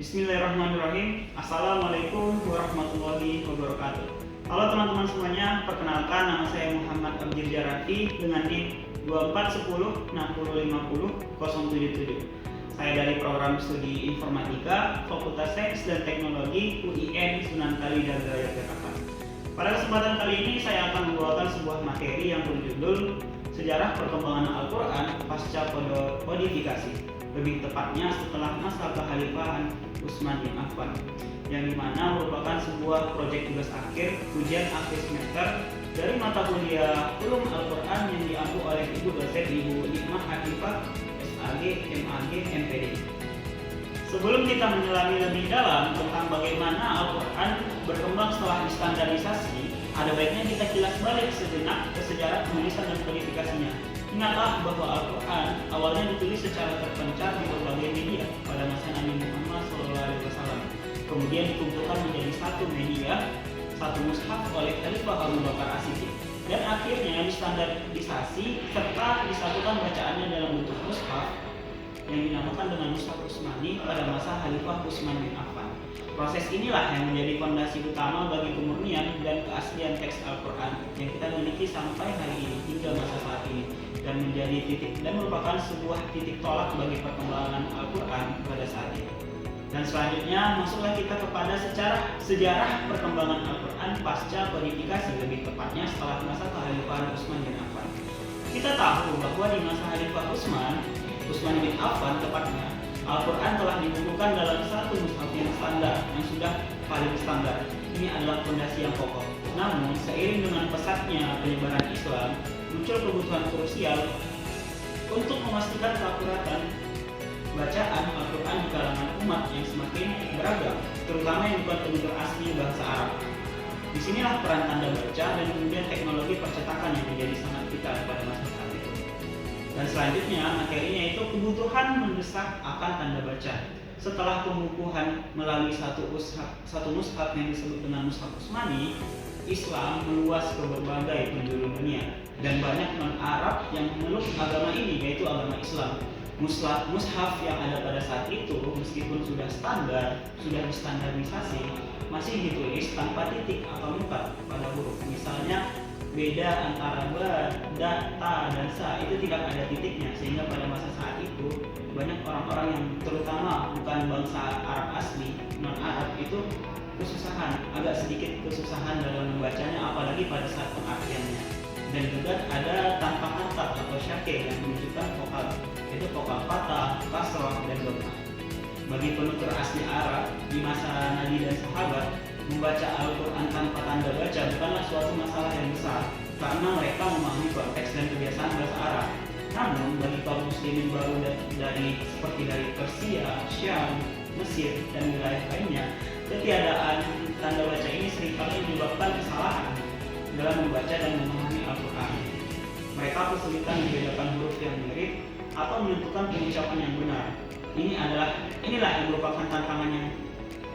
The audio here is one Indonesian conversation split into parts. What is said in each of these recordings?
Bismillahirrahmanirrahim. Assalamualaikum warahmatullahi wabarakatuh. Halo teman-teman semuanya, perkenalkan nama saya Muhammad Abdir Jarafi dengan NIM 2410605007. Saya dari program studi Informatika, Fakultas Sains dan Teknologi UIN Sunan Kalijaga, Yogyakarta. Pada kesempatan kali ini saya akan membawakan sebuah materi yang berjudul Sejarah Perkembangan Al-Quran Pasca Kodifikasi, lebih tepatnya setelah masa kekhalifahan Utsman bin Affan, yang dimana merupakan sebuah proyek tugas akhir ujian akhir semester dari mata kuliah Ulum Al-Quran yang diampu oleh Ibu dosen Ibu Nikmah Atifah SAG MAG MPD. Sebelum kita menyelami lebih dalam tentang bagaimana Al-Quran berkembang setelah distandarisasi, ada baiknya kita kilas balik sejenak ke sejarah penulisan dan kodifikasinya. Ingatlah bahwa Al-Quran awalnya ditulis secara terpencar di berbagai media pada masa Nabi Muhammad SAW. Kemudian dikumpulkan menjadi satu media, satu mushaf oleh Khalifah Abu Bakar As-Siddiq, dan akhirnya distandarisasi serta disatukan bacaannya dalam bentuk mushaf yang dinamakan dengan Mushaf Utsmani pada masa Khalifah Utsman bin Affan. Proses inilah yang menjadi fondasi utama bagi kemurnian dan keaslian teks Al-Quran yang kita miliki sampai hari ini hingga masa saat ini, dan menjadi merupakan sebuah titik tolak bagi perkembangan Al-Quran pada saat ini. Dan selanjutnya masuklah kita kepada sejarah perkembangan Al-Quran pasca kodifikasi, lebih tepatnya setelah masa kekhalifahan Utsman bin Affan. Kita tahu bahwa di masa Khalifah Utsman bin Affan tepatnya, Al-Quran telah dibukukan dalam satu mushaf yang standar, yang sudah paling standar. Ini adalah fondasi yang kokoh. Namun, seiring dengan pesatnya penyebaran Islam, muncul kebutuhan krusial untuk memastikan keakuratan bacaan Al-Quran di kalangan umat yang semakin beragam, terutama yang bukan penutur asli bahasa Arab. Disinilah peran tanda baca dan kemudian teknologi percetakan yang menjadi sangat vital pada masa saat itu. Dan selanjutnya materinya itu kebutuhan mendesak akan tanda baca. Setelah pembukuan melalui satu mushaf yang disebut dengan Mushaf Utsmani, Islam meluas ke berbagai penjuru dunia, dan banyak non-Arab yang memeluk agama ini, yaitu agama Islam. Mushaf yang ada pada saat itu, meskipun sudah distandarisasi, masih ditulis tanpa titik atau nukat pada huruf. Misalnya beda antara ba, da, ta, dan sa itu tidak ada titiknya, sehingga pada masa saat itu banyak orang-orang yang terutama bukan bangsa Arab asli, non-Arab itu agak sedikit kesusahan dalam membacanya, apalagi pada saat pengartiannya. Dan juga ada tanpa kata atau syake yang menunjukkan vokal, yaitu vokal fathah, kasrah, dan dhammah. Bagi penutur asli Arab di masa Nabi dan sahabat, membaca Al-Quran tanpa tanda baca bukanlah suatu masalah yang besar, karena mereka memahami konteks dan kebiasaan bahasa Arab. Namun bagi kaum muslimin baru seperti dari Persia, Syam, Mesir, dan wilayah lainnya, ketiadaan tanda baca ini seringkali menyebabkan kesalahan dalam membaca dan memahami Al-Quran. Mereka kesulitan membedakan huruf yang mirip atau menentukan pengucapan yang benar. Inilah yang merupakan tantangan yang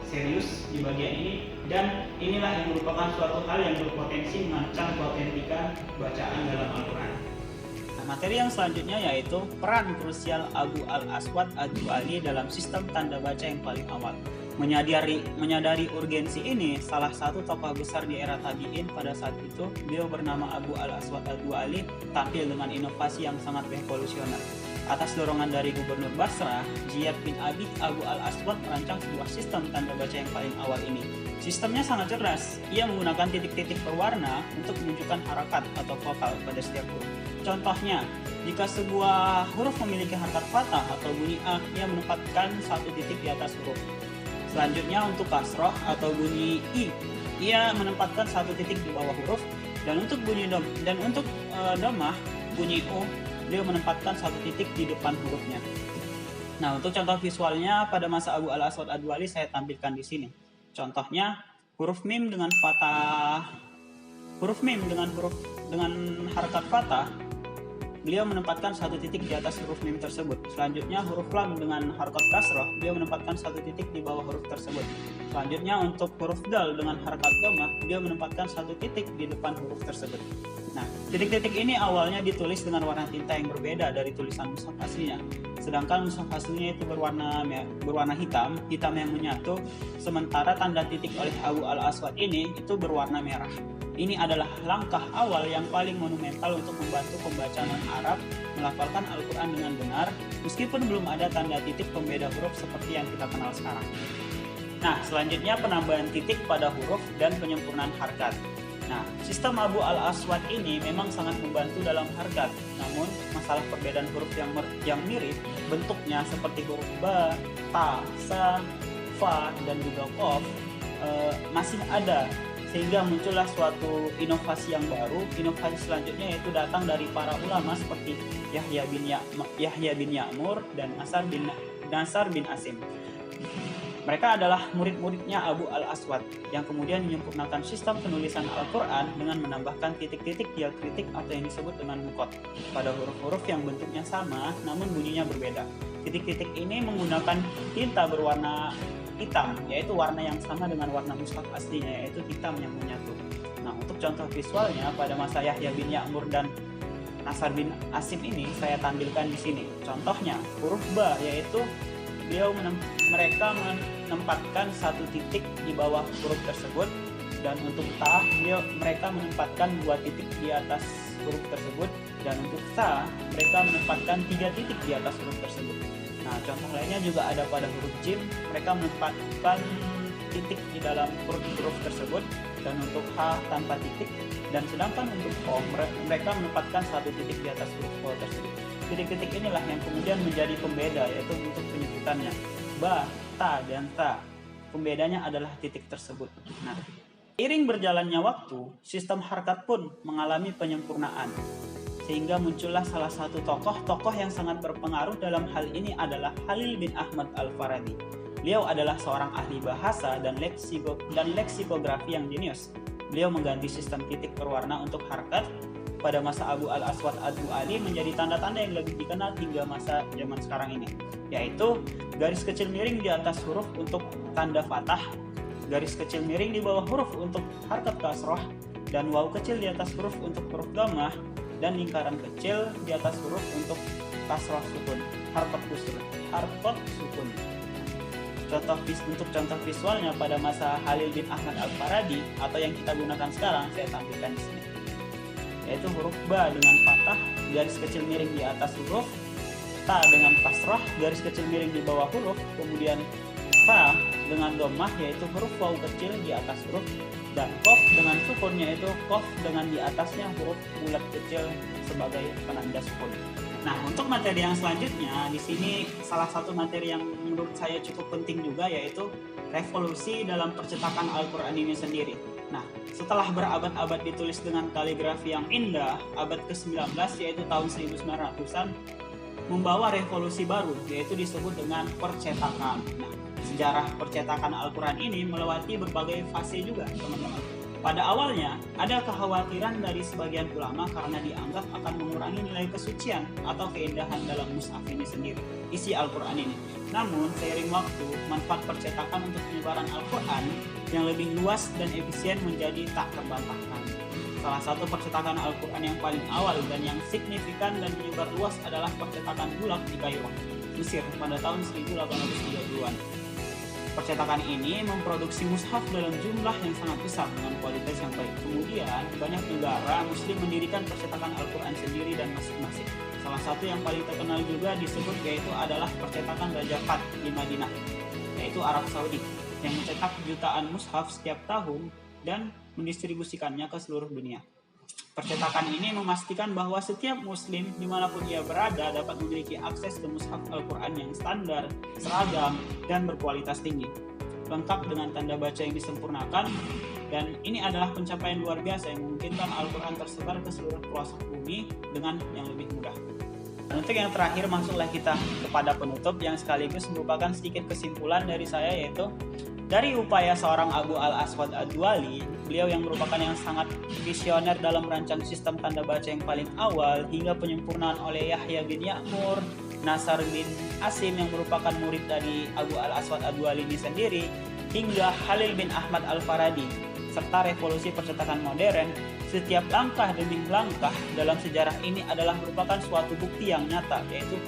serius di bagian ini, dan inilah yang merupakan suatu hal yang berpotensi mengancam keautentikan bacaan dalam Al-Quran. Materi yang selanjutnya yaitu peran krusial Abu al-Aswad ad-Du'ali dalam sistem tanda baca yang paling awal. Menyadari urgensi ini, salah satu tokoh besar di era tabi'in pada saat itu, beliau bernama Abu al-Aswad ad-Du'ali, tampil dengan inovasi yang sangat revolusioner. Atas dorongan dari Gubernur Basrah, Ziyad bin Abi, Abu al-Aswad merancang sebuah sistem tanda baca yang paling awal ini. Sistemnya sangat cerdas. Ia menggunakan titik-titik berwarna untuk menunjukkan harakat atau vokal pada setiap huruf. Contohnya, jika sebuah huruf memiliki harakat fathah atau bunyi A, ia menempatkan satu titik di atas huruf. Selanjutnya untuk kasroh atau bunyi I, ia menempatkan satu titik di bawah huruf. Dan untuk dhammah, bunyi U, beliau menempatkan satu titik di depan hurufnya. Nah, untuk contoh visualnya pada masa Abu al-Aswad ad-Du'ali saya tampilkan di sini. Contohnya huruf mim dengan harakat fathah, beliau menempatkan satu titik di atas huruf mim tersebut. Selanjutnya huruf lam dengan harakat kasroh, beliau menempatkan satu titik di bawah huruf tersebut. Selanjutnya untuk huruf dal dengan harakat dhammah, beliau menempatkan satu titik di depan huruf tersebut. Nah, titik-titik ini awalnya ditulis dengan warna tinta yang berbeda dari tulisan mushaf aslinya. sedangkan mushaf aslinya itu berwarna hitam yang menyatu, sementara tanda titik oleh Abu al-Aswad ini itu berwarna merah. Ini adalah langkah awal yang paling monumental untuk membantu pembaca non-Arab melafalkan Al-Quran dengan benar, meskipun belum ada tanda titik pembeda huruf seperti yang kita kenal sekarang. Nah, selanjutnya penambahan titik pada huruf dan penyempurnaan harkat. Nah, sistem Abu al-Aswad ini memang sangat membantu dalam harkat. Namun, masalah perbedaan huruf yang mirip bentuknya seperti huruf ba, ta, sa, fa, dan juga qaf masih ada, sehingga muncullah suatu inovasi yang baru. Inovasi selanjutnya yaitu datang dari para ulama seperti Yahya bin Ya'mur dan Nasar bin Asim. Mereka adalah murid-muridnya Abu al-Aswad yang kemudian menyempurnakan sistem penulisan Al-Quran dengan menambahkan titik-titik diakritik atau yang disebut dengan nukot pada huruf-huruf yang bentuknya sama namun bunyinya berbeda. Titik-titik ini menggunakan tinta berwarna hitam, yaitu warna yang sama dengan warna mushaf aslinya, yaitu hitam yang menyatu. Nah, untuk contoh visualnya pada masa Yahya bin Ya'mur dan Nasar bin Asim ini saya tampilkan di sini. Contohnya huruf ba, yaitu mereka menempatkan satu titik di bawah huruf tersebut, dan untuk ta mereka menempatkan 2 titik di atas huruf tersebut, dan untuk sa mereka menempatkan 3 titik di atas huruf tersebut. Nah, contoh lainnya juga ada pada huruf jim, mereka menempatkan titik di dalam huruf tersebut, dan untuk h tanpa titik, dan sedangkan untuk o mereka menempatkan 1 titik di atas huruf o tersebut. Titik-titik inilah yang kemudian menjadi pembeda, yaitu untuk penyebutannya ba, ta, dan ta. Pembedanya adalah titik tersebut. Nah, seiring berjalannya waktu, sistem harkat pun mengalami penyempurnaan, sehingga muncullah salah satu tokoh yang sangat berpengaruh dalam hal ini adalah Khalil bin Ahmad al-Faradi. Beliau adalah seorang ahli bahasa dan leksikografi yang jenius. Beliau mengganti sistem titik berwarna untuk harkat pada masa Abu al-Aswad ad-Du'ali menjadi tanda-tanda yang lebih dikenal hingga masa zaman sekarang ini, yaitu garis kecil miring di atas huruf untuk tanda fathah, garis kecil miring di bawah huruf untuk harkat kasroh, dan waw kecil di atas huruf untuk huruf dhammah, dan lingkaran kecil di atas huruf untuk kasroh sukun, harkat sukun. Untuk contoh visualnya pada masa Khalil bin Ahmad al-Faradi atau yang kita gunakan sekarang saya tampilkan di sini, yaitu huruf ba dengan fathah, garis kecil miring di atas huruf, ta dengan kasrah, garis kecil miring di bawah huruf, kemudian fa dengan dhammah yaitu huruf waw kecil di atas huruf, dan qaf dengan sukun yaitu qaf dengan di atasnya huruf bulat kecil sebagai penanda sukun. Nah, untuk materi yang selanjutnya di sini salah satu materi yang menurut saya cukup penting juga, yaitu revolusi dalam percetakan Al-Quran ini sendiri. Nah, setelah berabad-abad ditulis dengan kaligrafi yang indah, abad ke-19 yaitu tahun 1900-an membawa revolusi baru, yaitu disebut dengan percetakan. Nah, sejarah percetakan Al-Quran ini melewati berbagai fase juga, teman-teman. Pada awalnya, ada kekhawatiran dari sebagian ulama karena dianggap akan mengurangi nilai kesucian atau keindahan dalam mushaf ini sendiri, isi Al-Quran ini. Namun, seiring waktu, manfaat percetakan untuk penyebaran Al-Quran yang lebih luas dan efisien menjadi tak terbantahkan. Salah satu percetakan Al-Quran yang paling awal dan yang signifikan dan menyebar luas adalah percetakan bulak di Kairo, Mesir pada tahun 1830-an. Percetakan ini memproduksi mushaf dalam jumlah yang sangat besar dengan kualitas yang baik. Kemudian, banyak negara Muslim mendirikan percetakan Al-Quran sendiri dan masing-masing. Salah satu yang paling terkenal juga disebut yaitu adalah percetakan Raja Fat di Madinah, yaitu Arab Saudi, yang mencetak jutaan mushaf setiap tahun dan mendistribusikannya ke seluruh dunia. Percetakan ini memastikan bahwa setiap muslim dimanapun ia berada dapat memiliki akses ke mushaf Al-Quran yang standar, seragam, dan berkualitas tinggi, lengkap dengan tanda baca yang disempurnakan, dan ini adalah pencapaian luar biasa yang memungkinkan Al-Quran tersebar ke seluruh pelosok bumi dengan yang lebih mudah. Dan untuk yang terakhir, masuklah kita kepada penutup yang sekaligus merupakan sedikit kesimpulan dari saya, yaitu dari upaya seorang Abu al-Aswad ad-Du'ali, beliau yang merupakan yang sangat visioner dalam merancang sistem tanda baca yang paling awal, hingga penyempurnaan oleh Yahya bin Ya'mur, Nasar bin Asim yang merupakan murid dari Abu al-Aswad ad-Du'ali ini sendiri, hingga Khalil bin Ahmad al-Faradi, serta revolusi percetakan modern. Setiap langkah demi langkah dalam sejarah ini adalah merupakan suatu bukti yang nyata, yaitu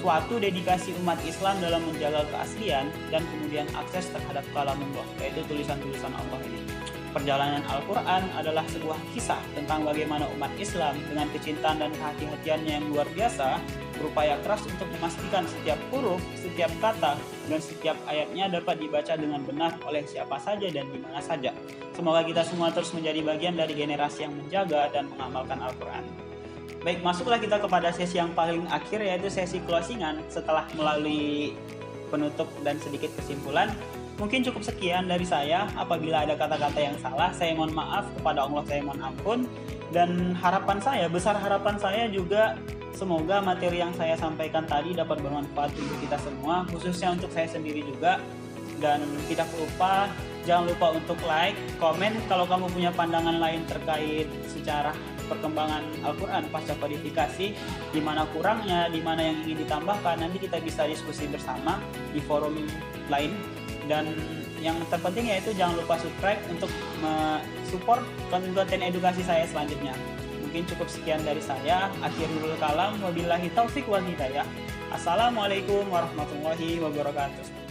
suatu dedikasi umat Islam dalam menjaga keaslian dan kemudian akses terhadap kalamullah, yaitu tulisan-tulisan Allah ini. Perjalanan Al-Quran adalah sebuah kisah tentang bagaimana umat Islam dengan kecintaan dan kehati-hatiannya yang luar biasa berupaya keras untuk memastikan setiap huruf, setiap kata, dan setiap ayatnya dapat dibaca dengan benar oleh siapa saja dan di mana saja. Semoga kita semua terus menjadi bagian dari generasi yang menjaga dan mengamalkan Al-Quran. Baik, masuklah kita kepada sesi yang paling akhir, yaitu sesi closingan. Setelah melalui penutup dan sedikit kesimpulan, mungkin cukup sekian dari saya. Apabila ada kata-kata yang salah, saya mohon maaf. Kepada Allah saya mohon ampun. Dan harapan saya, besar harapan saya juga, semoga materi yang saya sampaikan tadi dapat bermanfaat untuk kita semua, khususnya untuk saya sendiri juga. Dan tidak lupa, jangan lupa untuk like, komen kalau kamu punya pandangan lain terkait sejarah perkembangan Al-Quran pasca kodifikasi, di mana kurangnya, di mana yang ingin ditambahkan. Nanti kita bisa diskusi bersama di forum lain. Dan yang terpenting yaitu jangan lupa subscribe untuk support konten edukasi saya selanjutnya. Mungkin cukup sekian dari saya. Akhirul kalam, wabillahi taufik wal hidayah. Assalamualaikum warahmatullahi wabarakatuh.